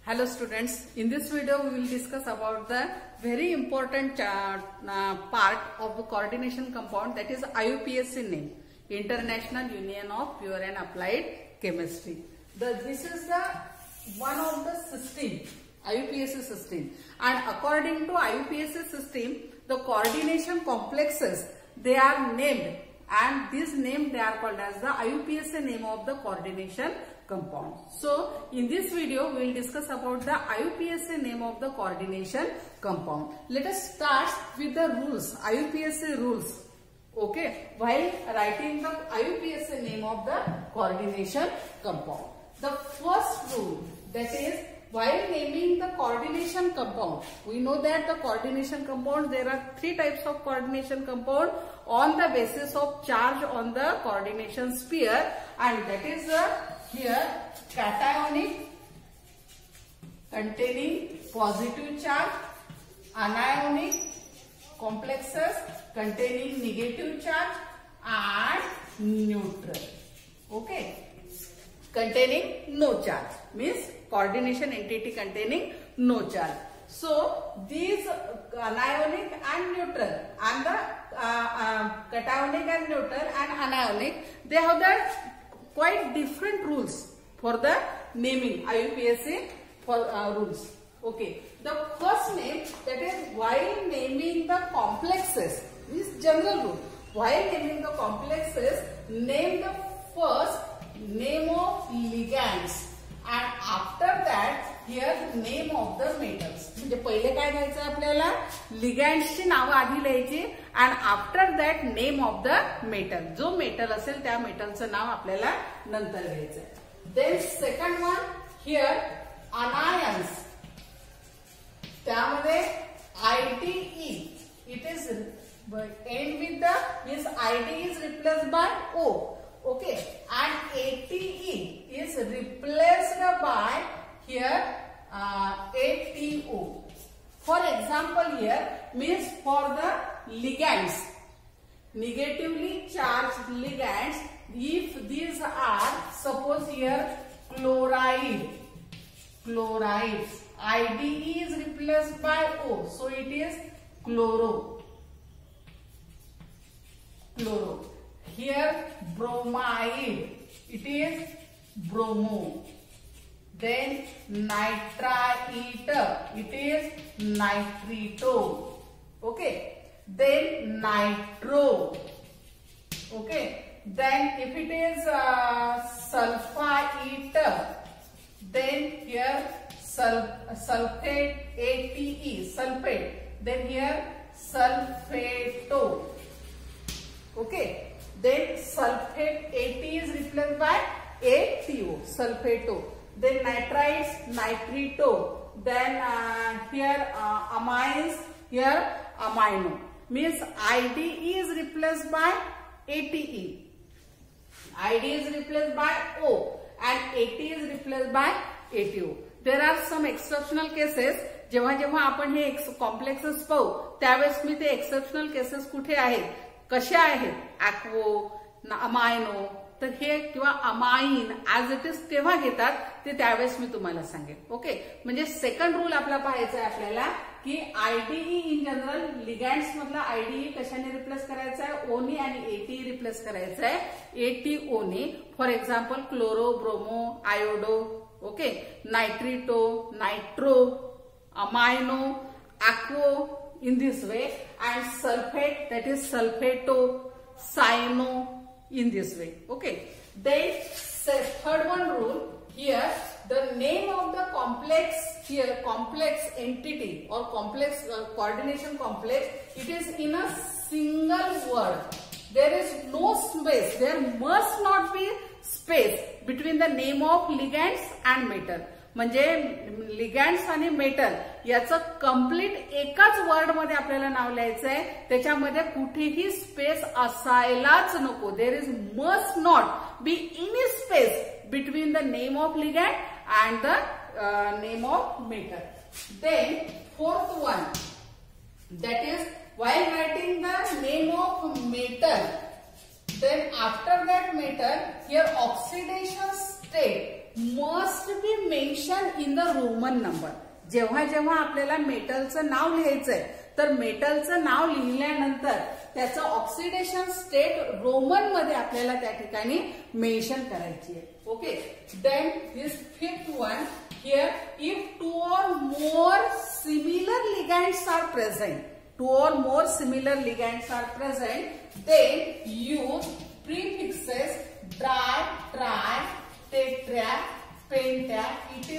Hello students, in this video we will discuss about the very important part of the coordination compound, that is IUPAC name, International Union of Pure and Applied Chemistry. This is the one of the system, IUPAC system, and according to IUPAC system, the coordination complexes, they are named, and this name they are called as the IUPAC name of the coordination compound. So in this video we will discuss about the IUPAC name of the coordination compound. Let us start with the rules, IUPAC rules. Okay, while writing the IUPAC name of the coordination compound. The first rule, that is, while naming the coordination compound, we know that the coordination compound, there are three types of coordination compound on the basis of charge on the coordination sphere, and that is here cationic containing positive charge, anionic complexes containing negative charge, and neutral, okay, containing no charge, means coordination entity containing no charge. So these anionic and neutral, and the cationic and neutral and anionic, they have the quite different rules for the naming, IUPAC for rules. Okay, the first name, that is while naming the complexes, this general rule, while naming the complexes, name the first name of ligands, and after that here name of the metals. म्हणजे पहिले काय घ्यायचं आपल्याला, लिगँड्सची नाव आधी लिहायची, and after that name of the metal, जो metal असेल त्या मेटलचं नाव आपल्याला नंतर घ्यायचं. Then second one, here anions, त्यामध्ये IDE, it is end with the, means IDE is replaced by O, okay, and ATE is replaced by here ATO. For example, here means for the ligands, negatively charged ligands, if these are, suppose here chloride, IDE is replaced by O, so it is chloro. Here bromide, it is bromo. Then nitrite, it is nitrito. Okay. Then nitro. Okay. Then if it is sulfite, then here sulfate, ATE, sulfate. Then here sulfato. Okay. Then sulfate AT is replaced by ATO, sulfato. Then nitrites, nitrito. Then here amines, here amino. Means IDE is replaced by ATE. IDE is replaced by O, and AT is replaced by ATO. There are some exceptional cases. जेव्हा जेव्हा आपण हे complexes पाहू त्यावेळेस मी ते exceptional cases कुठे आहेत, कशा आहेत, ऍक्वो, अमायनो, तर हे किंवा अमाइन ऍज इट इज केव्हा घेतात ते त्यावेळेस मी तुम्हाला सांगेन. ओके, म्हणजे सेकंड रूल आपला पाहायचा आहे आपल्याला की आयडीई इन जनरल लिगँड्स मधला आयडीई कशाने रिप्लेस करायचा आहे, ओनी आणि एटी रिप्लेस करायचा आहे एटीओनी. For example chloro, bromo, iodo, okay, nitrito, nitro, amino, aquo in this way, and sulfate, that is sulfato, cyano in this way. Okay. Then third one rule, here the name of the complex, here complex entity or complex coordination complex, it is in a single word. There is no space, there must not be space between the name of ligands and metal. म्हणजे लिगँड्स आणि metal याचं complete एकाच word मध्ये आपल्याला नाव लिहायचं आहे, त्याच्यामध्ये कुठेही स्पेस असायलाच नको. There is must not be any space between the name of ligand and the name of metal. Then fourth one, that is while writing the name of metal, then after that metal here oxidation state must be mention in the Roman number. जेव्हा जेव्हा आपल्याला मेटलचं नाव लिहायचंय तर मेटलचं नाव लिहिल्यानंतर त्याचं oxidation state Roman मध्ये आपल्याला त्या ठिकाणी mention करायची आहे. Okay. Then this fifth one here, if 2 or more similar ligands are present, 2 or more similar ligands are present, then use prefixes di, tri, tetra, penta, etc.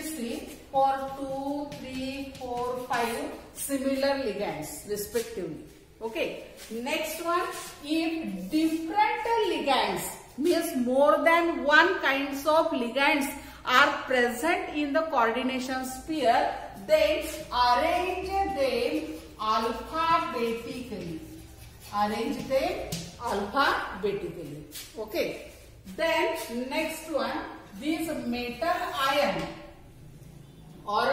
for 2, 3, 4, 5 similar ligands respectively. Okay. Next one, if different ligands means more than one kinds of ligands are present in the coordination sphere, then arrange them alphabetically. Arrange them alphabetically. Okay. Then next one, this metal ion or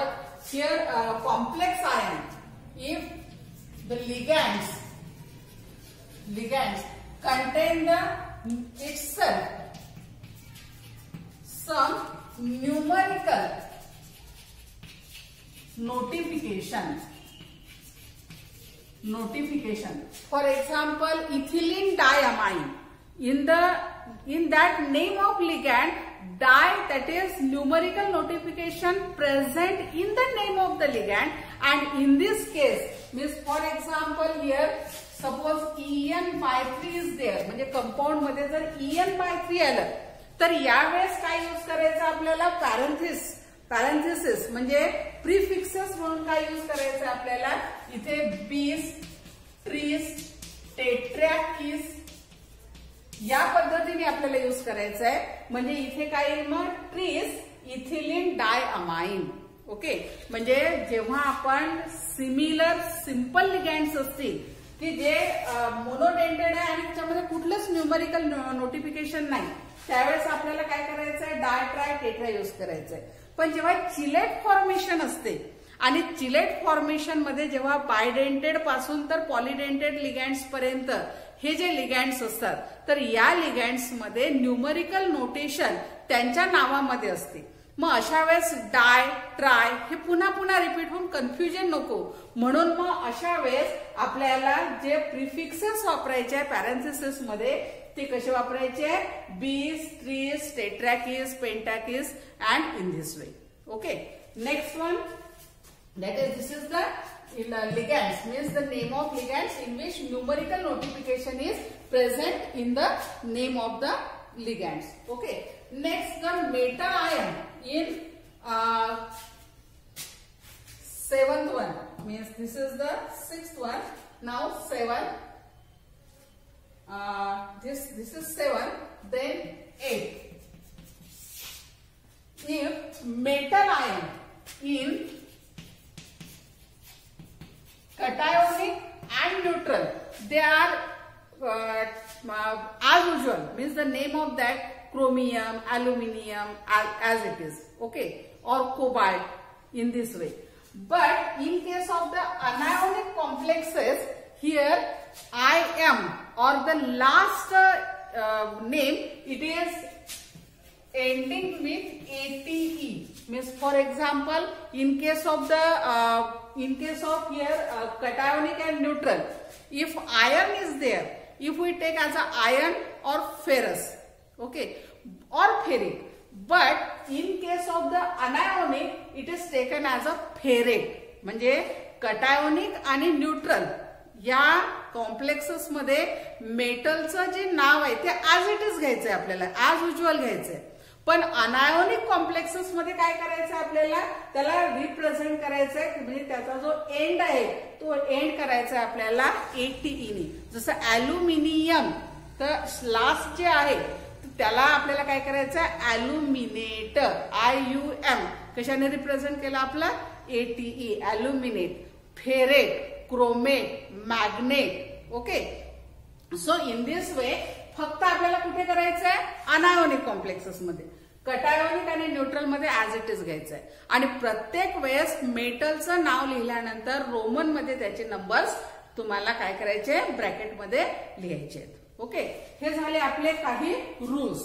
here complex ion, if the ligands contain the itself some numerical notification. For example, ethylene diamine, in that name of ligand, di, that is numerical notification present in the name of the ligand, and in this case means, for example, here suppose En/3 is there, म्हणजे compound मध्ये जर En/3 आलं तर यावेळेस काय use करायचं आपल्याला, parenthesis म्हणजे प्रीफिक्सेस म्हणून काय यूज करायचं आपल्याला, इथे बीस, ट्रीस, टेट्रॅकिस या पद्धतीने आपल्याला यूज करायचं आहे. म्हणजे इथे काय येईल मग, ट्रीस इथिलीन डायअमाइन. ओके. म्हणजे जेव्हा आपण सिमिलर सिंपल लिगँड्स असतील की जे मोनोडेंटेड आहे आणि त्याच्यामध्ये कुठलंच न्यूमरिकल नोटिफिकेशन नाही, त्यावेळेस आपल्याला काय करायचंय, डाय, ट्राय, टेट्रा यूज करायचंय. पण जेव्हा चिलेट फॉर्मेशन असते आणि चिलेट फॉर्मेशन मध्ये जेव्हा बायडेंटेड पासून तर पॉलिडेंटेड लिगँड्स पर्यंत हे जे लिगँड्स असतात, तर या लिगँड्स मध्ये न्यूमरिकल नोटेशन त्यांच्या नावामध्ये असते. मग अशा वेळेस डाय, ट्राय हे पुन्हा पुन्हा रिपीट होऊन कन्फ्युजन नको, म्हणून मग अशा वेळेस आपल्याला जे प्रिफिक्सेस वापरायचे आहे पॅरेंथेसिस मध्ये ते कसे वापरायचे, bis, tris, tetrakis, pentakis and in this way. Okay. Next one, that is, this is the ligands, means the name of ligands in which numerical notification is present in the name of the ligands. Okay. Next, the metal ion in 7th one, means this is the 6th one. Now 7. This is 7. Then 8. If metal ion in cationic and neutral, they are as usual, means the name of that chromium, aluminium as it is. Okay. Or cobalt in this way. But in case of the anionic complexes, here IM or the last name, it is ending with ATE. Means, for example, in case of here cationic and neutral, if iron is there, if we take as a iron or ferrous, okay, or ferric. But in case of the anionic, it is taken as a ferrate. म्हणजे कटायोनिक आणि neutral या complexes मध्ये मेटलचं जे नाव आहे ते as it is घ्यायचंय आपल्याला, as usual घ्यायचंय. पण अनायोनिक कॉम्प्लेक्सेस मध्ये काय करायचं आपल्याला, त्याला रिप्रेझेंट करायचंय, म्हणजे त्याचा जो एंड आहे तो एंड करायचा आपल्याला ATE. जसं अॅल्युमिनियम तर लास्ट जे आहे त्याला आपल्याला काय करायचं, अॅल्युमिनेट, IUM कशाने रिप्रेझेंट केला आपला, ATE, aluminate. Ferrate, chromate, magnet. Okay. So in this way फक्त आपल्याला कुठे करायचं आहे, अनायोनिक कॉम्प्लेक्सेस मध्ये. कटायोनिक आणि न्यूट्रल मध्ये ऍज इट इज घ्यायचं आहे. आणि प्रत्येक वेळेस मेटलचं नाव लिहिल्यानंतर रोमन मध्ये त्याचे नंबर्स तुम्हाला काय करायचे, ब्रॅकेटमध्ये लिहायचे आहेत. ओके. हे झाले आपले काही रूल्स.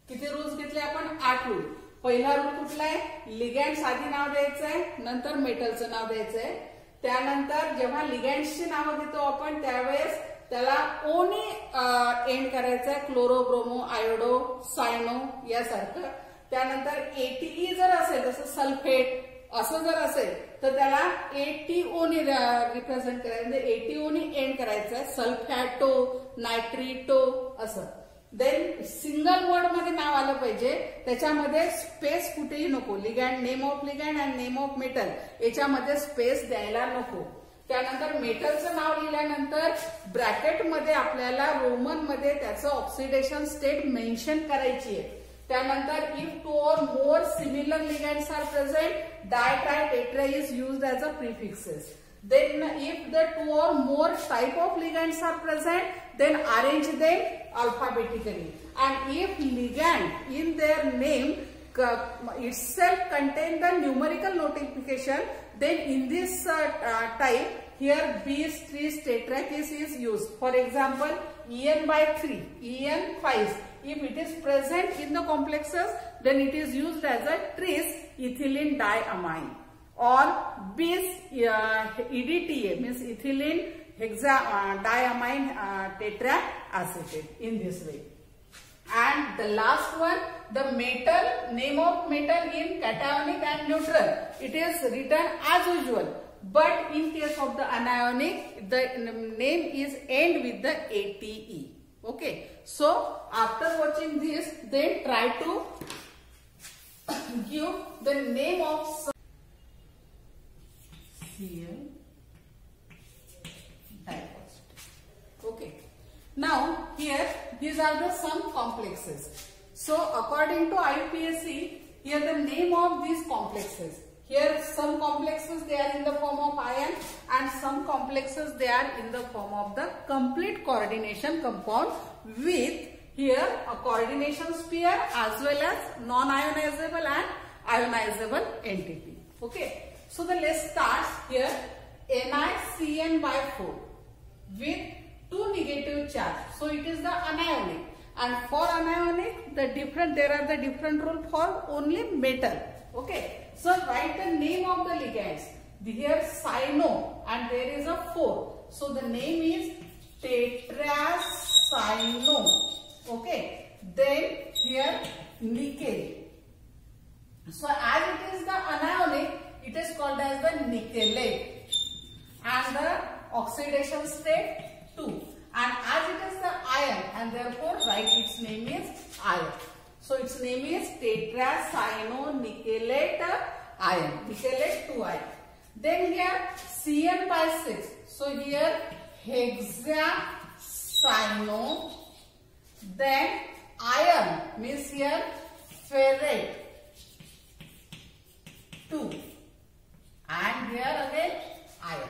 किती रूल्स घेतले आपण, 8 रूल. पहिला रूल कुठला आहे, लिगँड्स आधी नाव द्यायचंय, नंतर मेटलचं नाव द्यायचंय. त्यानंतर जेव्हा लिगँड्सची नावं देतो आपण त्यावेळेस त्याला ओनी एंड करायचंय, क्लोरो, ब्रोमो, आयोडो, सायनो यासारखं. त्यानंतर एटीई जर असेल, जसं सल्फेट असं जर असेल तर त्याला एटीओनी रिप्रेझेंट करायचं, म्हणजे एटीओनी एंड करायचंय, सल्फॅटो, नायट्रिटो असं. देन सिंगल वर्ड मध्ये नाव आलं पाहिजे, त्याच्यामध्ये स्पेस कुठेही नको. Ligand, name of ligand and name of metal याच्यामध्ये स्पेस द्यायला नको. त्यानंतर मेटलचं नाव लिहिल्यानंतर ब्रॅकेटमध्ये आपल्याला रोमन मध्ये त्याचं ऑक्सिडेशन स्टेट मेन्शन करायची आहे. त्यानंतर if 2 or more similar ligands are present, di, tri, tetra is used as a prefixes. Then if the 2 or more type of ligands are present, then arrange them alphabetically. And if ligand in their name itself contain the numerical notification, then in this type here bis, tris, tetrakis is used. For example, En/3, En5. If it is present in the complexes, then it is used as a tris ethylene diamine, or bis EDTA means ethylene diamine tetraacetate in this way. And the last one, the metal, name of metal in cationic and neutral, it is written as usual. But in case of the anionic, the name is end with the ATE. Okay. So after watching this, then try to give the name of Cl diphosphate. Okay. Now here these are the some complexes. So according to IUPAC, here the name of these complexes. Here some complexes they are in the form of ion and some complexes they are in the form of the complete coordination compound with here a coordination sphere as well as non-ionizable and ionizable entity. Okay. So the list starts here NiCN/4 with 2 negative charge. So it is the anionic, and for anionic there are the different rule for only metal. Okay. So write the name of the ligands. Here cyano and there is a 4. So the name is tetracyano. Okay. Then here nickel. So as it is the anionic, it is called as the nickelate. And the oxidation state 2. And as it is the ion, and therefore write its name is ion. So its name is tetracyanonickelate ion, nickelate 2 ion. Then here Cn/6. So here hexacyano. Then ion means here ferrate 2. And here again ion.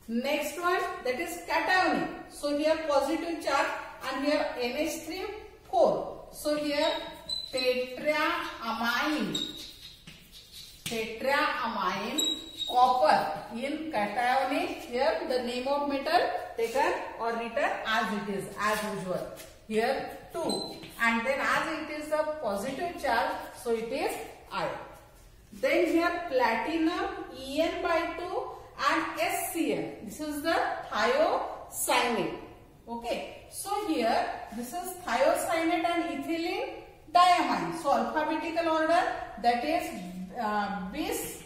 Next one, that is cationic. So here positive charge and here NH3 4. So here tetraamine copper in cationic. Here the name of metal taken or written as it is as usual. Here 2, and then as it is the positive charge, so it is ion. Then here platinum En/2 and SCN. This is the thiocyanate. Okay. So here this is thiocyanate and ethylene diamine. So alphabetical order, that is bis,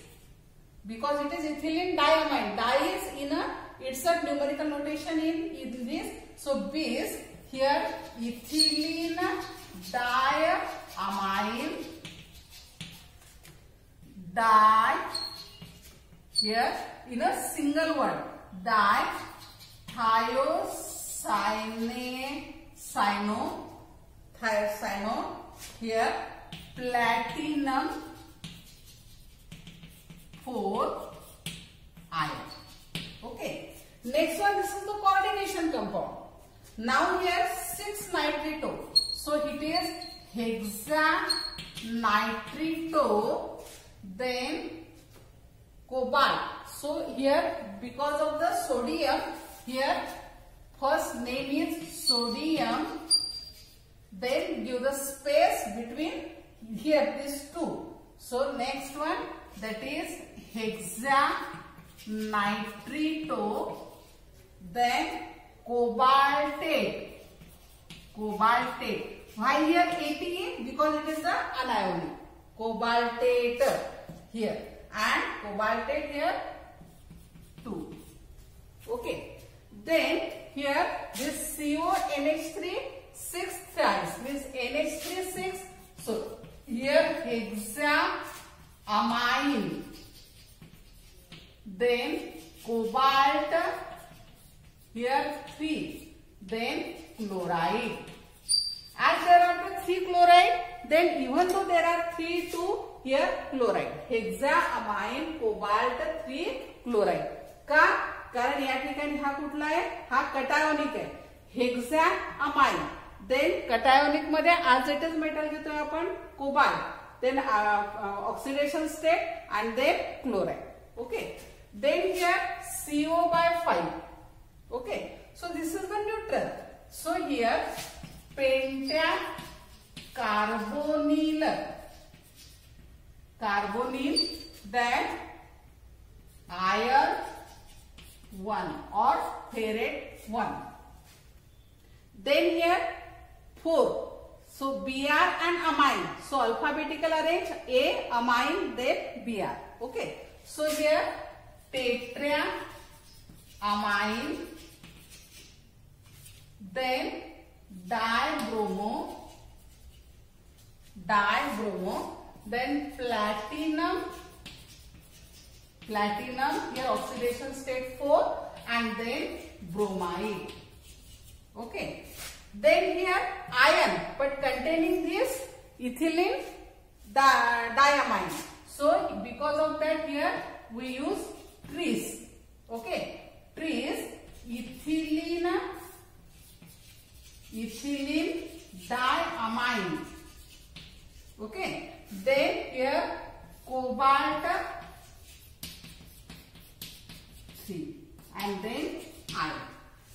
because it is ethylene diamine. Di is in a, it's a numerical notation in this. So bis, here ethylene diamine, di, here in a single word, thiocyanate, thiocyanate, here platinum 4 ion. Okay. Next one, this is the coordination compound. Now here 6-nitrito. So it is hexanitrito, then cobalt. So here because of the sodium, here first name is sodium, then give the space between here this 2. So next one, that is hexanitrito, then cobaltate. Cobaltate. Why here ATE? Because it is the anionic. Cobaltate here and cobaltate here 2. Okay. Then here this CONH3 6 times means NH3 6. So here hexamine. Then cobalt here 3. Then chloride. As there are the 3 chloride, then even though there are 3 2 here chloride. Hexamine cobalt 3 chloride. का? कारण या ठिकाणी हा कुठला आहे? हा कटायोनिक आहे. हेक्सामाइन. Then कटायोनिक मध्ये आज इट इज मेटल घेतोय आपण cobalt. Then oxidation state and then chloride. Okay. Then here CO/5. Okay. So this is the neutral. So here pentacarbonyl. Carbonyl, then iron 1 or ferrate 1. Then here 4. So Br and amine. So alphabetical arrange A, amine, then Br. Okay. So here tetramine, then dibromo, then platinum, here oxidation state 4 and then bromide. Okay. Then here iron but containing this ethylene diamine. So because of that here we use tris. Okay. Tris ethylene diamine. Okay. Then here cobalt 3 and then iron.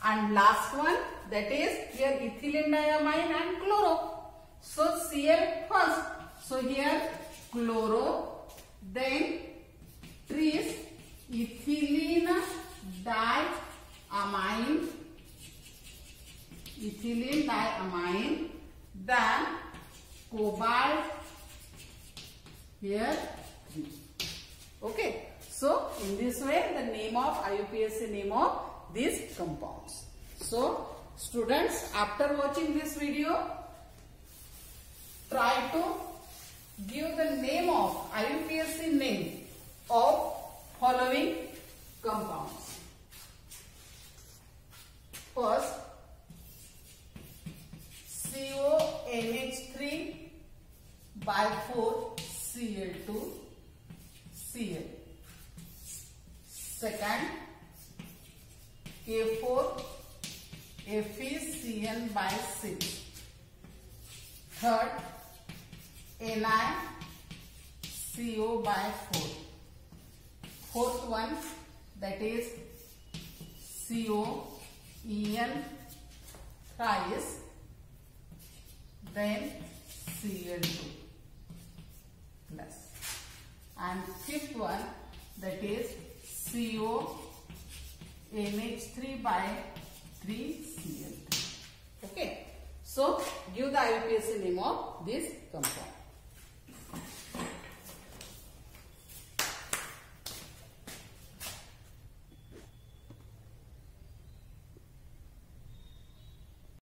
And last one, that is here ethylene diamine and chloro. So Cl first. So here chloro, then tris ethylene diamine, then cobalt here 3. Okay. So in this way the name of IUPAC name of these compounds. So students, after watching this video, try to give the name of IUPAC name of following compounds. First, CONH3/4 Cl2 Cl. Second, K4 FeCN/6. Third, NiCO/4. Fourth one, that is COEN thrice, then Cl2 plus. And fifth one, that is CONH3/3 Cl3. Okay. So give the IUPAC name of this compound.